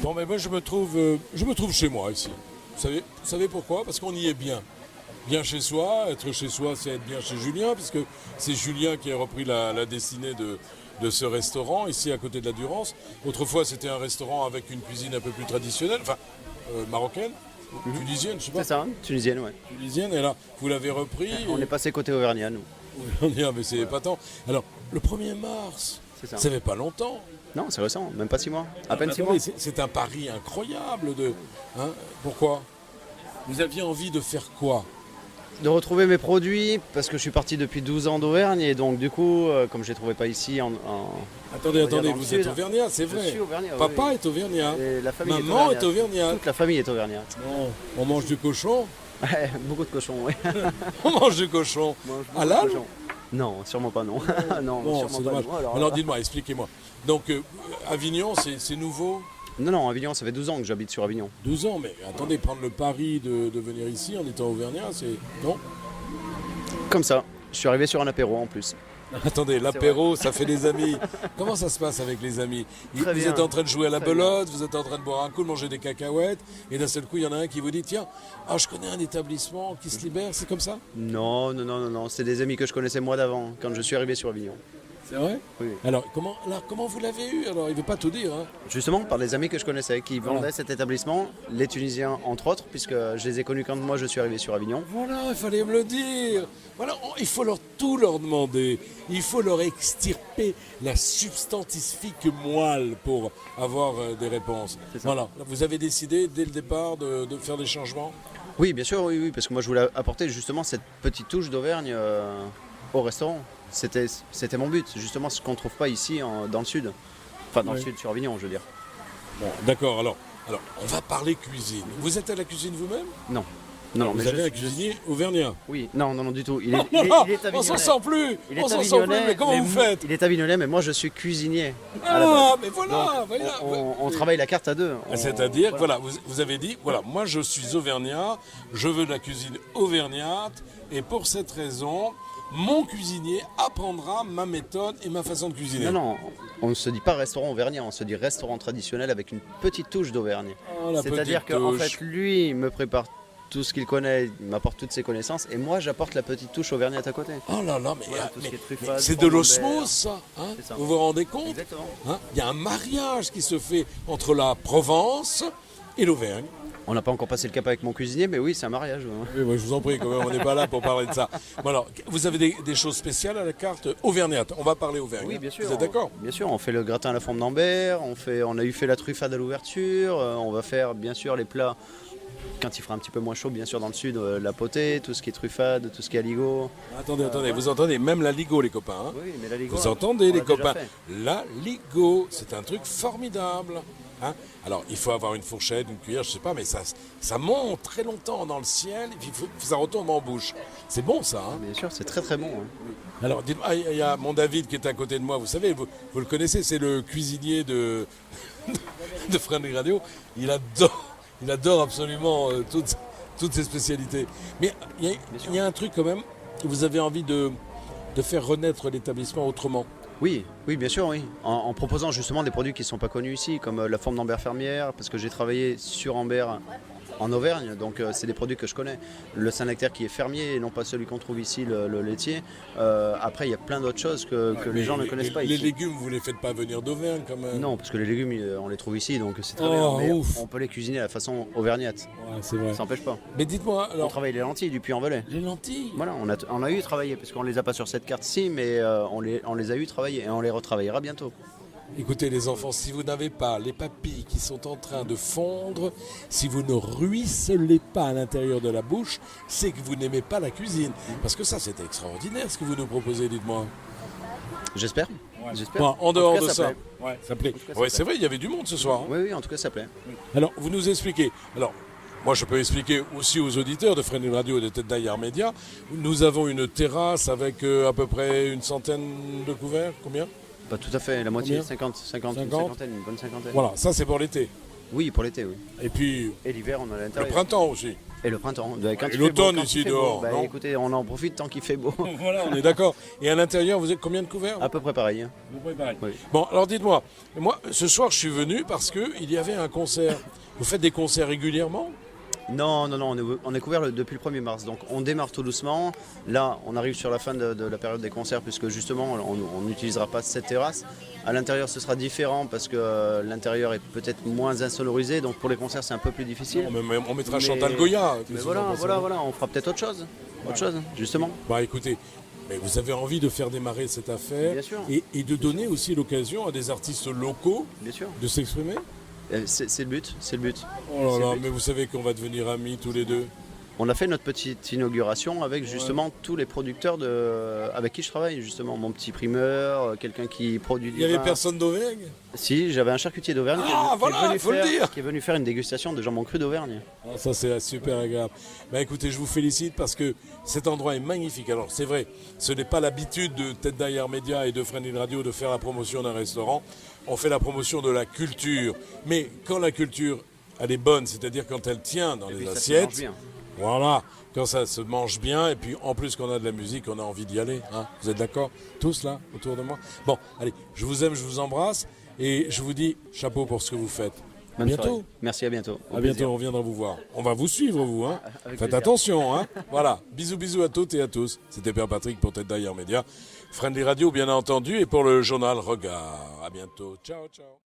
Bon, mais moi, je me trouve chez moi ici. Vous savez pourquoi? Parce qu'on y est bien. Bien chez soi. Être chez soi, c'est être bien chez Julien, puisque c'est Julien qui a repris la destinée de ce restaurant, ici à côté de la Durance. Autrefois, c'était un restaurant avec une cuisine un peu plus traditionnelle, enfin, marocaine, tunisienne, je sais pas. C'est ça, tunisienne, ouais. Tunisienne, et là, vous l'avez repris. On est passé côté auvergnat, nous. Mais c'est épatant. Alors, le 1er mars, C'est ça. ça fait pas longtemps. Non, c'est récent, même pas 6 mois. À peine 6 mois. Attendez, c'est un pari incroyable de. Hein, pourquoi? Vous aviez envie de faire quoi? De retrouver mes produits, parce que je suis parti depuis 12 ans d'Auvergne, et donc du coup, comme je ne les trouvais pas ici Attendez, dans le vous sud. êtes auvergnat, c'est vrai. Je suis auvergnat, oui, Papa oui. est auvergnat. Et la famille Maman est auvergnate. Toute Toute la famille est auvergnate. Bon, on mange du cochon. Ouais, beaucoup de cochons, oui. On mange du cochon. Mange beaucoup Halal de cochons. Non, sûrement pas, non. Non, Bon, sûrement c'est pas. dommage. Non. Alors dites-moi, expliquez-moi. Donc, Avignon, c'est nouveau? Non, Avignon, ça fait 12 ans que j'habite sur Avignon. 12 ans, mais attendez, prendre le pari de venir ici en étant auvergnat, c'est. Non? Comme ça, je suis arrivé sur un apéro en plus. Attendez, l'apéro, ça fait des amis. Comment ça se passe avec les amis? Très Vous bien. êtes en train de jouer à la Très belote, vous êtes en train de boire un coup, de manger des cacahuètes, et d'un seul coup, il y en a un qui vous dit, tiens, je connais un établissement qui se libère, c'est comme ça? Non, c'est des amis que je connaissais moi d'avant, quand je suis arrivé sur Avignon. C'est vrai? Oui. Alors, comment vous l'avez eu? Alors, il ne veut pas tout dire, hein. Justement, par des amis que je connaissais, qui vendaient cet établissement, les Tunisiens entre autres, puisque je les ai connus quand moi je suis arrivé sur Avignon. Voilà, il fallait me le dire. Voilà, il faut tout leur demander. Il faut leur extirper la substantifique moelle pour avoir des réponses. C'est ça. Voilà, vous avez décidé dès le départ de faire des changements? Oui, bien sûr, oui, parce que moi je voulais apporter justement cette petite touche d'Auvergne au restaurant. C'était mon but, justement ce qu'on ne trouve pas ici dans le sud. Enfin, dans le sud, sur Avignon, je veux dire. Bon, d'accord, alors, on va parler cuisine. Vous êtes à la cuisine vous-même? Non, Vous avez un cuisinier auvergnat? Oui, non, du tout. Il est On s'en sent plus. Il est On s'en sent plus, mais comment vous faites? Il est avignonnais, mais moi je suis cuisinier. à la base. Mais voilà, Donc, voilà. on travaille la carte à deux. C'est-à-dire, voilà, vous avez dit, voilà, moi je suis auvergnat, je veux de la cuisine auvergnate, et pour cette raison, mon cuisinier apprendra ma méthode et ma façon de cuisiner. Non, on ne se dit pas restaurant auvergnat, on se dit restaurant traditionnel avec une petite touche d'Auvergne. Oh, la C'est-à-dire petite qu'en touche. fait, lui, il me prépare tout ce qu'il connaît, il m'apporte toutes ses connaissances, et moi, j'apporte la petite touche auvergnate à côté. Oh là là, Voilà, tout ce qui est truffade, c'est de fromage l'osmose, d'Ambert. ça, hein? C'est ça. Vous vous rendez compte? Exactement. Hein? Il y a un mariage qui se fait entre la Provence et l'Auvergne. On n'a pas encore passé le cap avec mon cuisinier, mais oui, c'est un mariage. Oui, moi, je vous en prie, quand même, on n'est pas là pour parler de ça. Bon, alors, vous avez des choses spéciales à la carte auvergnate. On va parler auvergne. Oui, bien sûr. Vous êtes d'accord? Bien sûr, on fait le gratin à la forme d'Ambert, on a fait la truffade à l'ouverture, on va faire bien sûr les plats, quand il fera un petit peu moins chaud, bien sûr dans le sud, la potée, tout ce qui est truffade, tout ce qui est aligot. Attendez, vous entendez même la ligo, les copains. Hein? Oui, mais la ligo, Vous entendez, on les l'a déjà copains? fait. La ligo, c'est un truc formidable. Hein? Alors, il faut avoir une fourchette, une cuillère, je sais pas, mais ça monte très longtemps dans le ciel, et puis ça retombe en bouche. C'est bon, ça. Hein? Bien sûr, c'est très très bon. Hein. Alors, dites-moi, il y a mon David qui est à côté de moi, vous savez, vous le connaissez, c'est le cuisinier de Friendly Radio. Il adore absolument toutes ses spécialités. Mais il y a un truc quand même, vous avez envie de faire renaître l'établissement autrement. Oui, bien sûr, oui. En proposant justement des produits qui ne sont pas connus ici, comme la forme d'Ambert fermière, parce que j'ai travaillé sur Ambert en Auvergne, donc c'est des produits que je connais. Le Saint-Nectaire qui est fermier et non pas celui qu'on trouve ici, le laitier. Après, il y a plein d'autres choses que les gens ne connaissent pas Les ici. légumes, vous ne les faites pas venir d'Auvergne quand même? Non, parce que les légumes, on les trouve ici, donc c'est très Oh, bien. Mais ouf. on peut les cuisiner à la façon auvergnate. Ouais, c'est vrai. Ça n'empêche pas. Mais dites-moi, On alors, travaille les lentilles du Puy-en-Velay. les lentilles. Voilà, on a eu travaillé, parce qu'on ne les a pas sur cette carte-ci, mais on les a eu travaillés et on les retravaillera bientôt. Écoutez les enfants, si vous n'avez pas les papilles qui sont en train de fondre, si vous ne ruisselez pas à l'intérieur de la bouche, c'est que vous n'aimez pas la cuisine. Parce que ça, c'est extraordinaire ce que vous nous proposez, dites-moi. J'espère. J'espère. Bon, en dehors tout cas, de ça ça. plaît. Ouais, ça plaît. En tout cas, ça Ouais, plaît. c'est vrai, il y avait du monde ce soir. Hein. Oui, en tout cas, ça plaît. Alors, vous nous expliquez. Alors, moi, je peux expliquer aussi aux auditeurs de Friendly Radio et de Tête d'Ailleurs Média. Nous avons une terrasse avec à peu près une centaine de couverts. Combien? Pas tout à fait, la moitié, Combien? 50, une 50. cinquantaine, une bonne cinquantaine. Voilà, ça c'est pour l'été. Oui, pour l'été, oui. Et puis, Et l'hiver, on a à le l'intérieur. printemps aussi. Et le printemps. Quand il fait l'automne beau, quand ici il fait dehors, beau, bah, non écoutez, on en profite tant qu'il fait beau. Voilà, on est d'accord. Et à l'intérieur, vous êtes combien de couverts? À peu près pareil. Hein. Vous préparez. Oui. Bon, alors dites-moi, moi, ce soir, je suis venu parce qu'il y avait un concert. Vous faites des concerts régulièrement? Non, on est couvert depuis le 1er mars, donc on démarre tout doucement. Là, on arrive sur la fin de la période des concerts, puisque justement, on n'utilisera pas cette terrasse. À l'intérieur, ce sera différent, parce que l'intérieur est peut-être moins insonorisé, donc pour les concerts, c'est un peu plus difficile. On mettra Mais- Chantal Goya. Mais voilà, on fera peut-être autre chose, justement. Bah écoutez, mais vous avez envie de faire démarrer cette affaire Bien sûr. et de donner aussi l'occasion à des artistes locaux Bien sûr. de s'exprimer? C'est le but, c'est le but. Oh là C'est là, le but. mais vous savez qu'on va devenir amis tous les deux. On a fait notre petite inauguration avec justement tous les producteurs avec qui je travaille, justement. Mon petit primeur, quelqu'un qui produit Il du n'y avait vin. personne d'Auvergne? Si, j'avais un charcutier d'Auvergne qui est venu faire une dégustation de jambon cru d'Auvergne. Ah, ça c'est super agréable. Bah écoutez, je vous félicite parce que cet endroit est magnifique. Alors c'est vrai, ce n'est pas l'habitude de Tête derrière Média et de Friendly Radio de faire la promotion d'un restaurant. On fait la promotion de la culture. Mais quand la culture, elle est bonne, c'est-à-dire quand elle tient dans Et les puis ça se assiettes, mange bien. voilà, quand ça se mange bien, et puis en plus qu'on a de la musique, on a envie d'y aller. Hein. Vous êtes d'accord? Tous là, autour de moi? Bon, allez, je vous aime, je vous embrasse, et je vous dis chapeau pour ce que vous faites. À Bonne bientôt. soirée. Merci, à bientôt. Au À plaisir. bientôt, on viendra vous voir. On va vous suivre, vous. Hein. Avec Faites plaisir. attention. Hein. Voilà, bisous à toutes et à tous. C'était Père Patrick pour Tête derrière Média. Friendly Radio, bien entendu, et pour le journal Regard. À bientôt. Ciao, ciao.